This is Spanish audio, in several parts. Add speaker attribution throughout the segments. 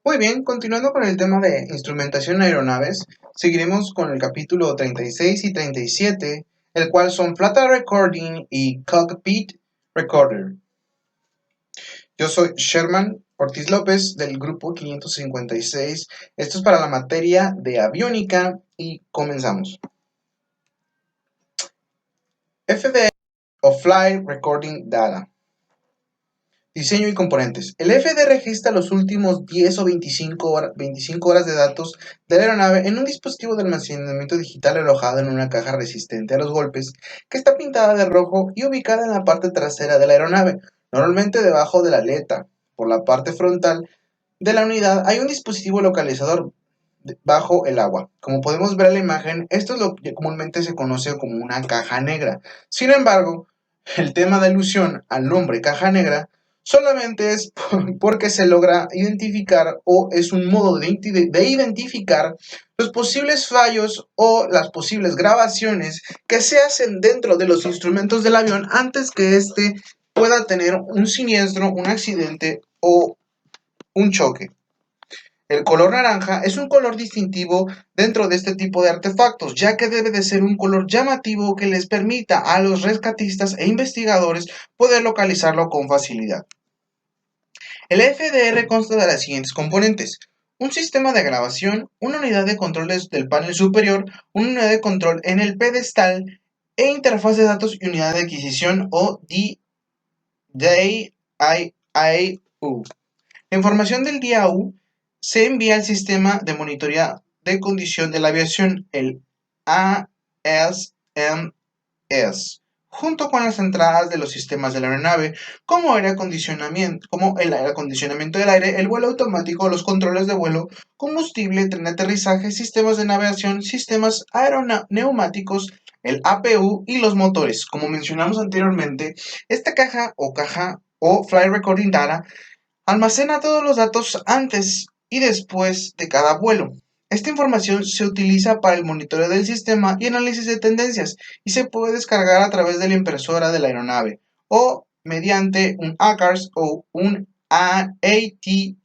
Speaker 1: Muy bien, continuando con el tema de instrumentación en aeronaves, seguiremos con el capítulo 36 y 37, el cual son Flight Recording y Cockpit Recorder. Yo soy Sherman Ortiz López del grupo 556. Esto es para la materia de aviónica y comenzamos. FDR o Flight Recording Data. Diseño y componentes. El FD registra los últimos 10 o 25 horas de datos de la aeronave en un dispositivo de almacenamiento digital alojado en una caja resistente a los golpes que está pintada de rojo y ubicada en la parte trasera de la aeronave, normalmente debajo de la aleta. Por la parte frontal de la unidad hay un dispositivo localizador bajo el agua. Como podemos ver en la imagen, esto es lo que comúnmente se conoce como una caja negra. Sin embargo, el tema de alusión al nombre caja negra solamente es porque se logra identificar o es un modo de identificar los posibles fallos o las posibles grabaciones que se hacen dentro de los instrumentos del avión antes que éste pueda tener un siniestro, un accidente o un choque. El color naranja es un color distintivo dentro de este tipo de artefactos, ya que debe de ser un color llamativo que les permita a los rescatistas e investigadores poder localizarlo con facilidad. El FDR consta de las siguientes componentes: un sistema de grabación, una unidad de control del panel superior, una unidad de control en el pedestal e interfaz de datos y unidad de adquisición o DIAU. La información del DIAU se envía al sistema de monitoreo de condición de la aviación, el ASMS, junto con las entradas de los sistemas de la aeronave, como el acondicionamiento del aire, el vuelo automático, los controles de vuelo, combustible, tren de aterrizaje, sistemas de navegación, sistemas aeroneumáticos, el APU y los motores. Como mencionamos anteriormente, esta caja o Flight Recording Data almacena todos los datos antes y después de cada vuelo. Esta información se utiliza para el monitoreo del sistema y análisis de tendencias y se puede descargar a través de la impresora de la aeronave o mediante un ACARS o un ATSU.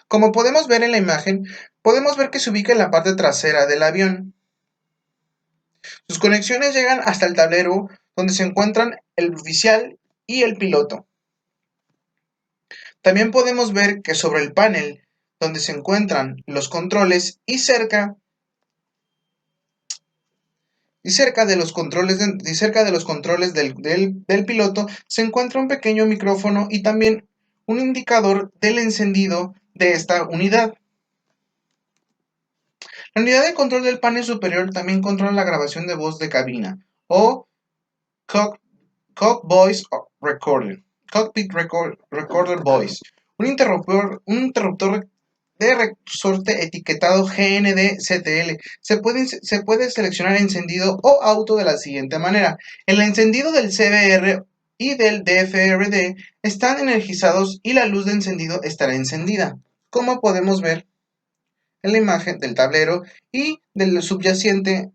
Speaker 1: Como podemos ver en la imagen, podemos ver que se ubica en la parte trasera del avión. Sus conexiones llegan hasta el tablero donde se encuentran el oficial y el piloto. También podemos ver que sobre el panel donde se encuentran los controles y cerca de los controles, del piloto se encuentra un pequeño micrófono y también un indicador del encendido de esta unidad. La unidad de control del panel superior también controla la grabación de voz de cabina o Cockpit Recorder Voice, un interruptor de resorte etiquetado GND-CTL. Se puede seleccionar encendido o auto de la siguiente manera. El encendido del CBR y del DFRD están energizados y la luz de encendido estará encendida, como podemos ver en la imagen del tablero y del subyacente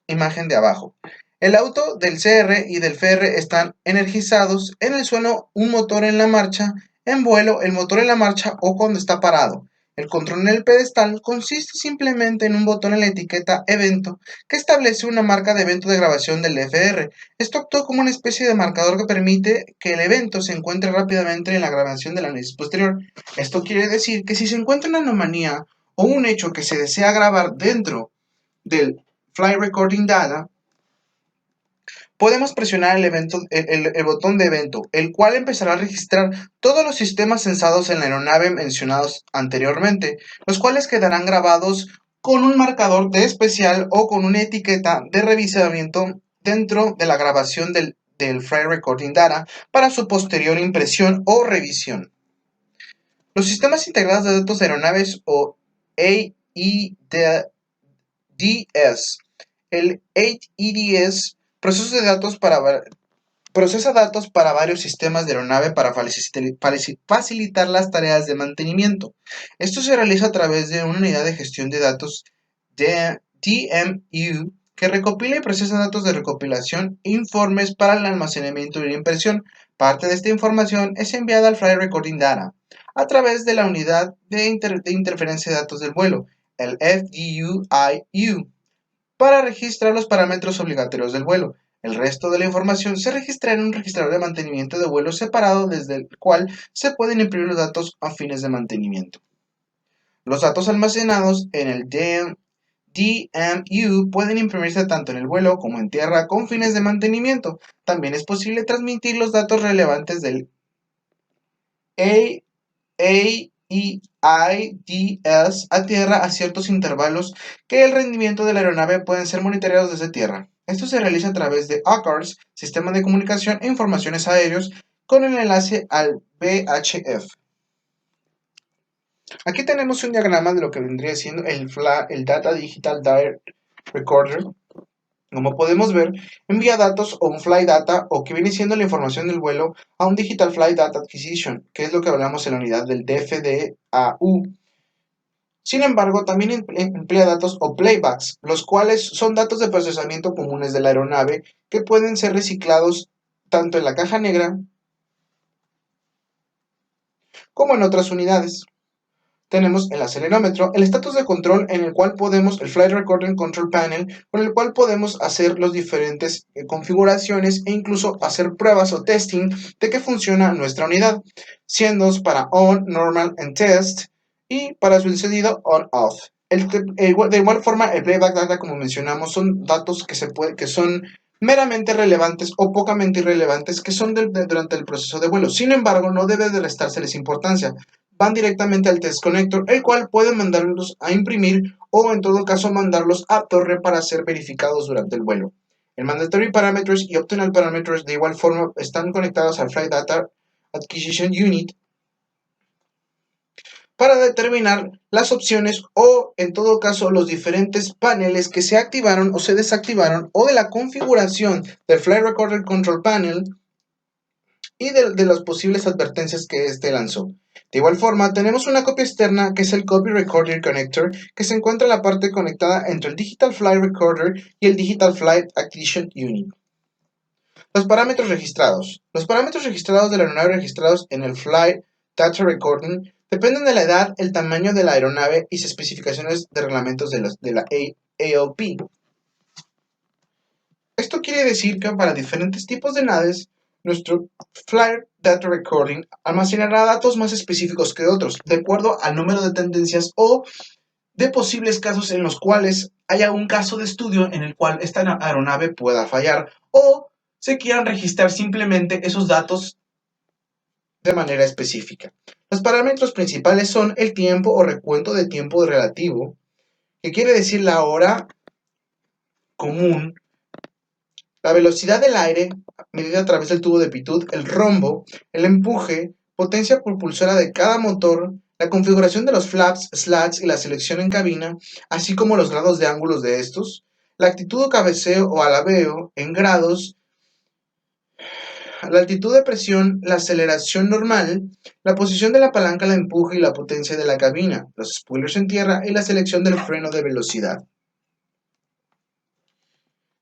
Speaker 1: imagen de abajo. El auto del CR y del FR están energizados. En el suelo, un motor en la marcha, en vuelo, el motor en la marcha o cuando está parado. El control en el pedestal consiste simplemente en un botón en la etiqueta evento que establece una marca de evento de grabación del FR. Esto actúa como una especie de marcador que permite que el evento se encuentre rápidamente en la grabación del análisis posterior. Esto quiere decir que si se encuentra una anomalía o un hecho que se desea grabar dentro del Flight Recording Data, podemos presionar el botón de evento, el cual empezará a registrar todos los sistemas sensados en la aeronave mencionados anteriormente, los cuales quedarán grabados con un marcador de especial o con una etiqueta de revisamiento dentro de la grabación del Flight Recording Data para su posterior impresión o revisión. Los sistemas integrados de datos de aeronaves o AEDS. El AEDS procesa datos para varios sistemas de aeronave para facilitar las tareas de mantenimiento. Esto se realiza a través de una unidad de gestión de datos de DMU que recopila y procesa datos de recopilación e informes para el almacenamiento y la impresión. Parte de esta información es enviada al Flight Recording Data. a través de la unidad de interferencia de datos del vuelo, el FDUIU, para registrar los parámetros obligatorios del vuelo. El resto de la información se registra en un registrador de mantenimiento de vuelo separado desde el cual se pueden imprimir los datos a fines de mantenimiento. Los datos almacenados en el DMU pueden imprimirse tanto en el vuelo como en tierra con fines de mantenimiento. También es posible transmitir los datos relevantes del AEIDS a tierra a ciertos intervalos que el rendimiento de la aeronave pueden ser monitoreados desde tierra. Esto se realiza a través de ACARS, Sistema de Comunicación e Informaciones Aéreos, con el enlace al VHF. Aquí tenemos un diagrama de lo que vendría siendo el Data Digital Direct Recorder. Como podemos ver, envía datos o un Flight Data, o que viene siendo la información del vuelo, a un Digital Flight Data Acquisition, que es lo que hablamos en la unidad del DFDAU. Sin embargo, también emplea datos o playbacks, los cuales son datos de procesamiento comunes de la aeronave que pueden ser reciclados tanto en la caja negra como en otras unidades. Tenemos el acelerómetro, el estatus de control en el cual podemos, el Flight Recording Control Panel, con el cual podemos hacer las diferentes configuraciones e incluso hacer pruebas o testing de que funciona nuestra unidad, siendo para on, normal and test, y para su encendido on-off. De igual forma, el playback data, como mencionamos, son datos que son meramente relevantes o pocamente irrelevantes que son durante el proceso de vuelo. Sin embargo, no debe de restárseles importancia. Van directamente al test connector, el cual puede mandarlos a imprimir o en todo caso mandarlos a torre para ser verificados durante el vuelo. El Mandatory Parameters y Optional Parameters de igual forma están conectados al Flight Data Acquisition Unit para determinar las opciones o en todo caso los diferentes paneles que se activaron o se desactivaron, o de la configuración del Flight Recorder Control Panel y de las posibles advertencias que este lanzó. De igual forma, tenemos una copia externa que es el Copy Recorder Connector, que se encuentra en la parte conectada entre el Digital Flight Recorder y el Digital Flight Acquisition Unit. Los parámetros registrados. Los parámetros registrados de la aeronave registrados en el Flight Data Recording dependen de la edad, el tamaño de la aeronave y sus especificaciones de reglamentos de la AOP. Esto quiere decir que para diferentes tipos de naves, nuestro Flight Data Recording almacenará datos más específicos que otros, de acuerdo al número de tendencias o de posibles casos en los cuales haya un caso de estudio en el cual esta aeronave pueda fallar, o se quieran registrar simplemente esos datos de manera específica. Los parámetros principales son el tiempo o recuento de tiempo relativo, que quiere decir la hora común, la velocidad del aire medida a través del tubo de Pitot, el rombo, el empuje, potencia propulsora de cada motor, la configuración de los flaps, slats y la selección en cabina, así como los grados de ángulos de estos, la actitud o cabeceo o alabeo en grados, la altitud de presión, la aceleración normal, la posición de la palanca de empuje y la potencia de la cabina, los spoilers en tierra y la selección del freno de velocidad.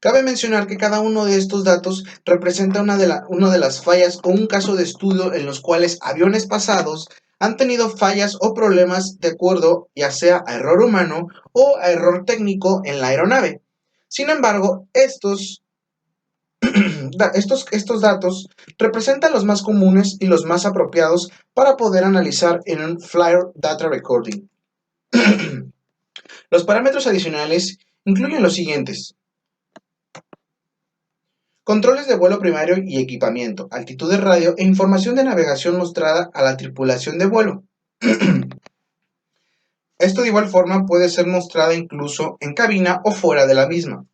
Speaker 1: Cabe mencionar que cada uno de estos datos representa una de las fallas o un caso de estudio en los cuales aviones pasados han tenido fallas o problemas de acuerdo ya sea a error humano o a error técnico en la aeronave. Sin embargo, estos datos representan los más comunes y los más apropiados para poder analizar en un Flight Data Recording. Los parámetros adicionales incluyen los siguientes: controles de vuelo primario y equipamiento, altitud de radio e información de navegación mostrada a la tripulación de vuelo. Esto de igual forma puede ser mostrada incluso en cabina o fuera de la misma,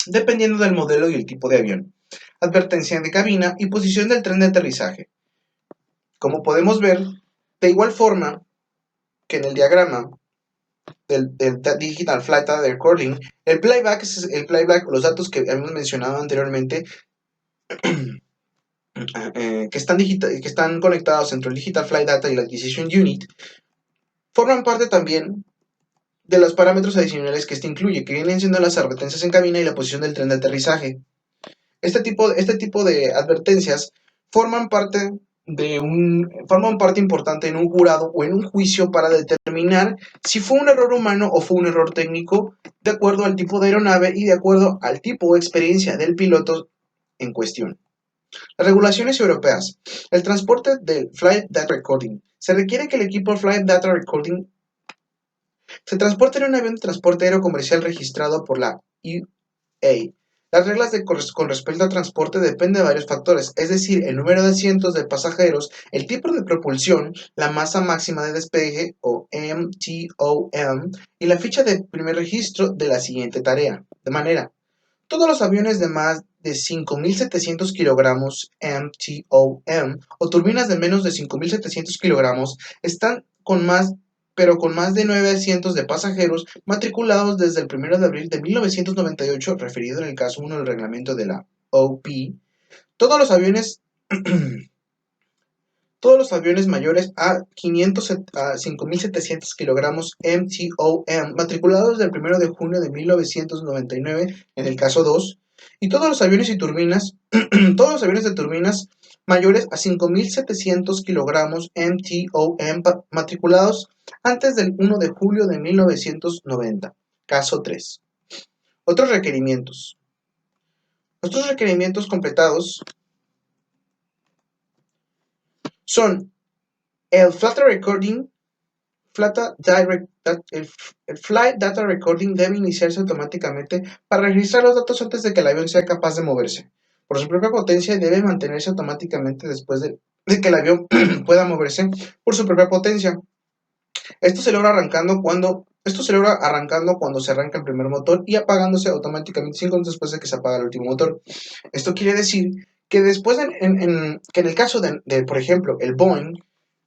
Speaker 1: dependiendo del modelo y el tipo de avión. Advertencia de cabina y posición del tren de aterrizaje. Como podemos ver, de igual forma que en el diagrama del Digital Flight Data Recording, el playback, los datos que habíamos mencionado anteriormente, que están conectados entre el Digital Flight Data y la Acquisition Unit, forman parte también de los parámetros adicionales que este incluye, que vienen siendo las advertencias en cabina y la posición del tren de aterrizaje. Este tipo de advertencias forman parte forman parte importante en un jurado o en un juicio para determinar si fue un error humano o fue un error técnico, de acuerdo al tipo de aeronave y de acuerdo al tipo o experiencia del piloto en cuestión. Las regulaciones europeas. El transporte del Flight Data Recording. Se requiere que el equipo Flight Data Recording se transporte en un avión de transporte aéreo comercial registrado por la UA. Las reglas con respecto al transporte dependen de varios factores, es decir, el número de asientos de pasajeros, el tipo de propulsión, la masa máxima de despegue o MTOM y la ficha de primer registro de la siguiente tarea. De manera, todos los aviones de más de 5.700 kilogramos MTOM o turbinas de menos de 5.700 kilogramos están con más de 9 asientos de pasajeros matriculados desde el 1 de abril de 1998, referido en el caso 1 del reglamento de la OP. Todos los aviones Todos los aviones mayores a 5.700 kilogramos MTOM, matriculados del 1 de junio de 1999 en el caso 2, y todos los aviones y turbinas, todos los aviones de turbinas mayores a 5.700 kilogramos MTOM, matriculados antes del 1 de julio de 1990, caso 3. Otros requerimientos. Otros requerimientos completados son el Flight Data Recording debe iniciarse automáticamente para registrar los datos antes de que el avión sea capaz de moverse por su propia potencia y debe mantenerse automáticamente después de que el avión pueda moverse por su propia potencia. Esto se logra arrancando cuando se arranca el primer motor y apagándose automáticamente 5 minutos después de que se apaga el último motor. Esto quiere decir que después que en el caso de, por ejemplo, el Boeing,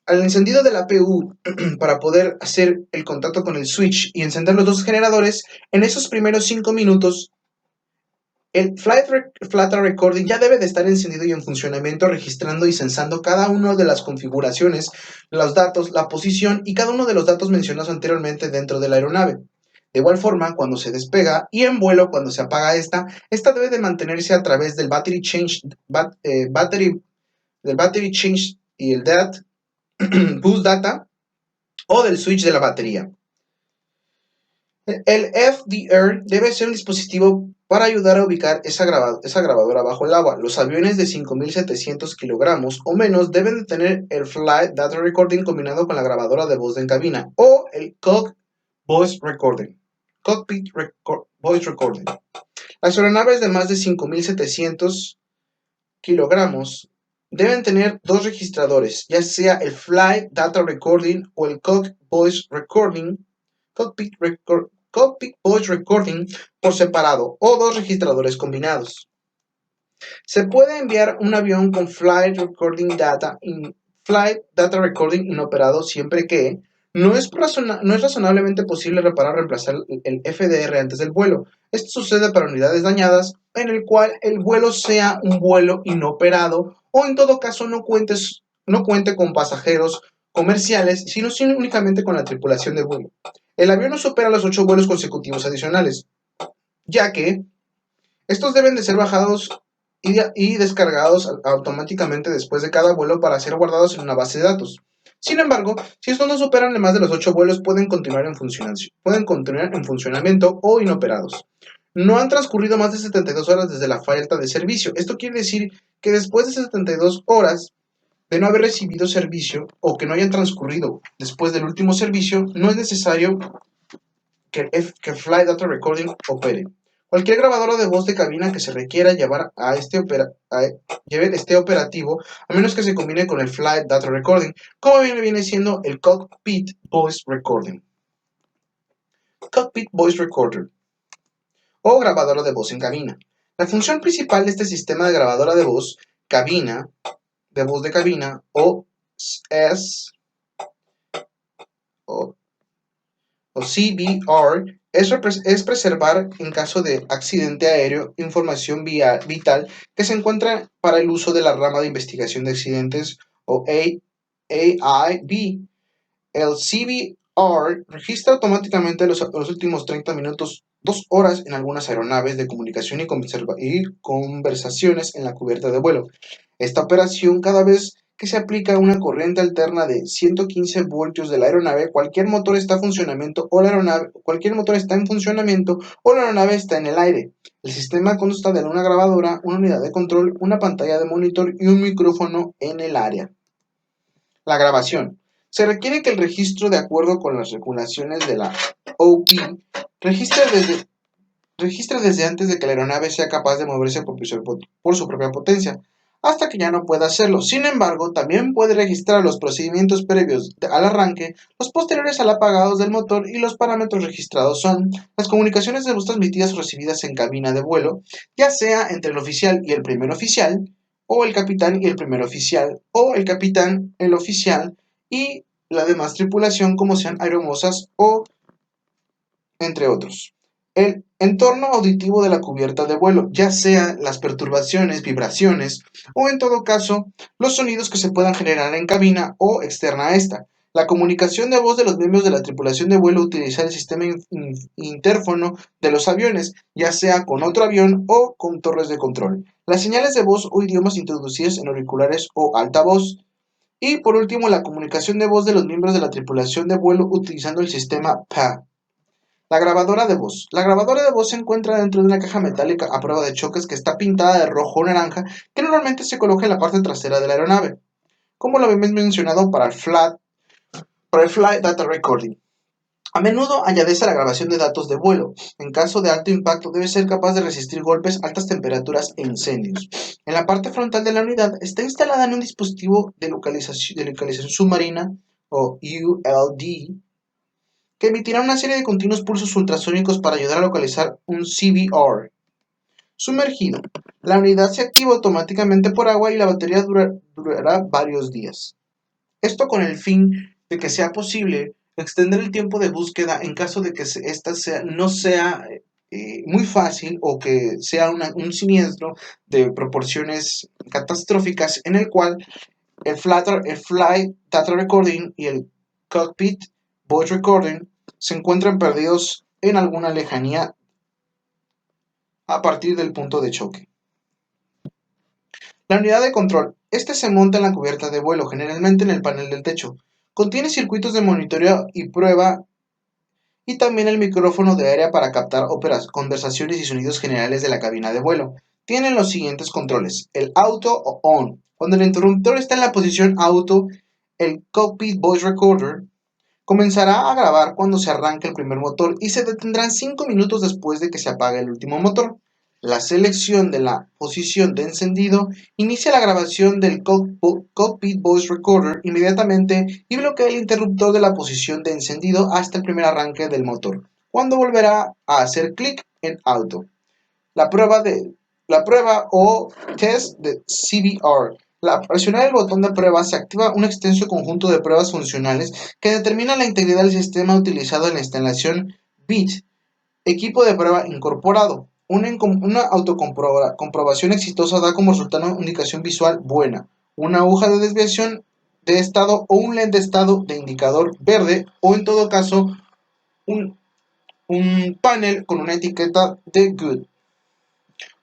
Speaker 1: al encendido de la PU para poder hacer el contacto con el switch y encender los dos generadores, en esos primeros 5 minutos el Flight Recording ya debe de estar encendido y en funcionamiento, registrando y censando cada una de las configuraciones, los datos, la posición y cada uno de los datos mencionados anteriormente dentro de la aeronave. De igual forma, cuando se despega y en vuelo, cuando se apaga esta debe de mantenerse a través del battery change y el DAT, boost data, o del switch de la batería. El FDR debe ser un dispositivo para ayudar a ubicar esa grabadora bajo el agua. Los aviones de 5.700 kilogramos o menos deben de tener el Flight Data Recording combinado con la grabadora de voz en cabina o el Cockpit Voice Recording. Las aeronaves de más de 5.700 kilogramos deben tener dos registradores, ya sea el Flight Data Recording o el Cockpit Voice Recording por separado o dos registradores combinados. Se puede enviar un avión con Flight Data Recording inoperado siempre que no es razonablemente posible reparar o reemplazar el FDR antes del vuelo. Esto sucede para unidades dañadas en el cual el vuelo sea un vuelo inoperado o en todo caso no cuente con pasajeros comerciales, sino únicamente con la tripulación de vuelo. El avión no supera los 8 vuelos consecutivos adicionales, ya que estos deben de ser bajados y descargados automáticamente después de cada vuelo para ser guardados en una base de datos. Sin embargo, si estos no superan más de los 8 vuelos, pueden continuar en funcionamiento o inoperados. No han transcurrido más de 72 horas desde la falta de servicio. Esto quiere decir que después de 72 horas de no haber recibido servicio o que no hayan transcurrido después del último servicio, no es necesario que Flight Data Recording opere. Cualquier grabadora de voz de cabina que se requiera lleve este operativo, a menos que se combine con el Flight Data Recording, como viene siendo el Cockpit Voice Recording. Cockpit Voice Recorder o grabadora de voz en cabina. La función principal de este sistema de grabadora de voz de cabina o CBR es preservar en caso de accidente aéreo información vital que se encuentra para el uso de la rama de investigación de accidentes o AIB. El CBR registra automáticamente los últimos 30 minutos, 2 horas en algunas aeronaves de comunicación y conversaciones en la cubierta de vuelo. Esta operación cada vez que se aplica una corriente alterna de 115 voltios de la aeronave, cualquier motor está en funcionamiento o la aeronave está en el aire. El sistema consta de una grabadora, una unidad de control, una pantalla de monitor y un micrófono en el área. La grabación. Se requiere que el registro, de acuerdo con las regulaciones de la OP, registre desde antes de que la aeronave sea capaz de moverse por su propia potencia, hasta que ya no pueda hacerlo. Sin embargo, también puede registrar los procedimientos previos al arranque, los posteriores al apagado del motor, y los parámetros registrados son las comunicaciones de voz transmitidas o recibidas en cabina de vuelo, ya sea entre el oficial y el primer oficial, o el capitán y el primer oficial, o el capitán, el oficial y la demás tripulación, como sean aeromosas o entre otros. El entorno auditivo de la cubierta de vuelo, ya sea las perturbaciones, vibraciones o en todo caso los sonidos que se puedan generar en cabina o externa a esta. La comunicación de voz de los miembros de la tripulación de vuelo utiliza el sistema interfono de los aviones, ya sea con otro avión o con torres de control. Las señales de voz o idiomas introducidas en auriculares o altavoz. Y por último, la comunicación de voz de los miembros de la tripulación de vuelo utilizando el sistema PA. La grabadora de voz. La grabadora de voz se encuentra dentro de una caja metálica a prueba de choques que está pintada de rojo o naranja, que normalmente se coloca en la parte trasera de la aeronave, como lo habíamos mencionado para el Flight Data Recording. A menudo añadece la grabación de datos de vuelo. En caso de alto impacto debe ser capaz de resistir golpes, altas temperaturas e incendios. En la parte frontal de la unidad está instalada en un dispositivo de localización submarina o ULD, que emitirá una serie de continuos pulsos ultrasónicos para ayudar a localizar un CBR. Sumergido. La unidad se activa automáticamente por agua y la batería durará varios días. Esto con el fin de que sea posible extender el tiempo de búsqueda en caso de que no sea muy fácil o que sea un siniestro de proporciones catastróficas en el cual el Flight Data Recording y el Cockpit Voice Recording se encuentran perdidos en alguna lejanía a partir del punto de choque. La unidad de control. Este se monta en la cubierta de vuelo, generalmente en el panel del techo. Contiene circuitos de monitoreo y prueba y también el micrófono de área para captar conversaciones y sonidos generales de la cabina de vuelo. Tienen los siguientes controles: el auto o on. Cuando el interruptor está en la posición auto, el Cockpit Voice Recorder comenzará a grabar cuando se arranque el primer motor y se detendrá 5 minutos después de que se apague el último motor. La selección de la posición de encendido inicia la grabación del Cockpit Voice Recorder inmediatamente y bloquea el interruptor de la posición de encendido hasta el primer arranque del motor, cuando volverá a hacer clic en auto. La prueba o test de CBR. Al presionar el botón de prueba se activa un extenso conjunto de pruebas funcionales que determinan la integridad del sistema utilizado en la instalación BIT, equipo de prueba incorporado. Una autocomprobación exitosa da como resultado una indicación visual buena, una aguja de desviación de estado o un lente de estado de indicador verde, o en todo caso un, un panel con una etiqueta de good.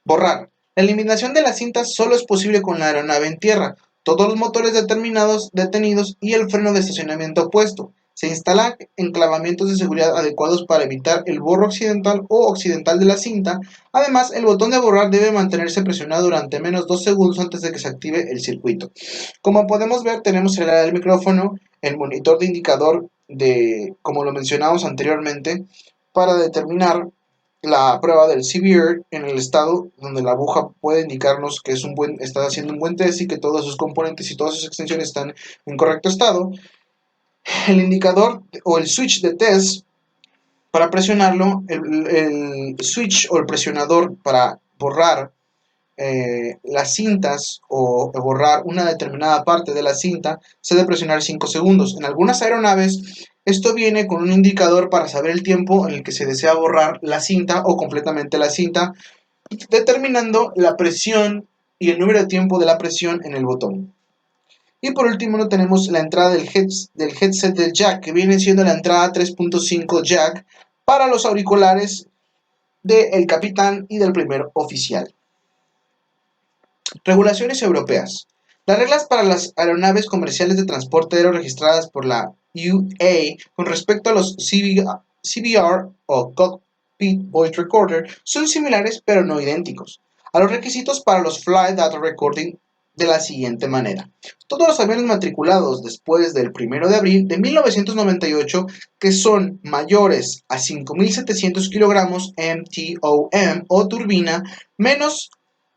Speaker 1: Borrar. La eliminación de las cintas solo es posible con la aeronave en tierra, todos los motores detenidos y el freno de estacionamiento puesto. Se instalan enclavamientos de seguridad adecuados para evitar el borro occidental o occidental de la cinta. Además, el botón de borrar debe mantenerse presionado durante menos 2 segundos antes de que se active el circuito. Como podemos ver, tenemos el área del micrófono, el monitor de indicador como lo mencionamos anteriormente, para determinar la prueba del CBR en el estado donde la aguja puede indicarnos que está haciendo un buen test y que todos sus componentes y todas sus extensiones están en correcto estado. El indicador o el switch de test, para presionarlo, el switch o el presionador para borrar las cintas o borrar una determinada parte de la cinta se debe presionar 5 segundos. En algunas aeronaves esto viene con un indicador para saber el tiempo en el que se desea borrar la cinta o completamente la cinta, determinando la presión y el número de tiempo de la presión en el botón. Y por último tenemos la entrada del headset del jack, que viene siendo la entrada 3.5 jack para los auriculares del capitán y del primer oficial. Regulaciones europeas. Las reglas para las aeronaves comerciales de transporte aéreo registradas por la UA con respecto a los CBR o Cockpit Voice Recorder son similares pero no idénticos a los requisitos para los Flight Data Recording de la siguiente manera. Todos los aviones matriculados después del 1 de abril de 1998 que son mayores a 5.700 kilogramos MTOM o turbina menos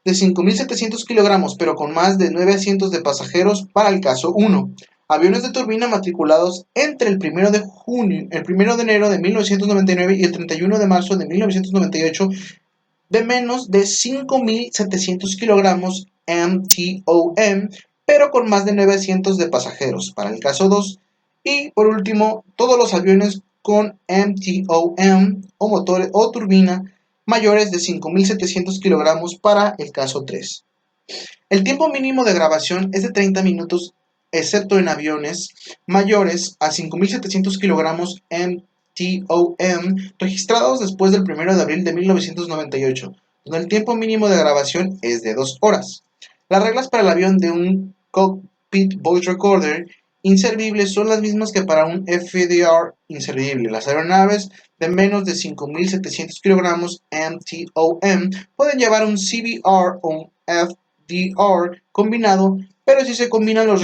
Speaker 1: de 5.700 kilogramos pero con más de 9 asientos de pasajeros para el caso 1. Aviones de turbina matriculados entre el 1 de enero de 1999 y el 31 de marzo de 1998 de menos de 5.700 kilogramos MTOM, pero con más de 9 asientos de pasajeros, para el caso 2. Y por último, todos los aviones con MTOM o motor o turbina mayores de 5.700 kilogramos para el caso 3. El tiempo mínimo de grabación es de 30 minutos, excepto en aviones mayores a 5.700 kilogramos MTOM registrados después del 1 de abril de 1998, donde el tiempo mínimo de grabación es de 2 horas. Las reglas para el avión de un Cockpit Voice Recorder inservible son las mismas que para un FDR inservible. Las aeronaves de menos de 5.700 kilogramos MTOM pueden llevar un CBR o un FDR combinado, pero si se combinan los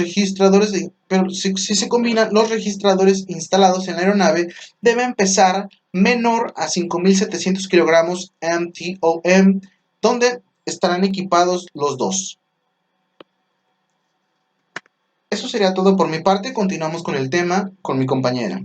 Speaker 1: registradores instalados en la aeronave deben pesar menor a 5.700 kilogramos MTOM, donde estarán equipados los dos. Eso sería todo por mi parte. Continuamos con el tema con mi compañera.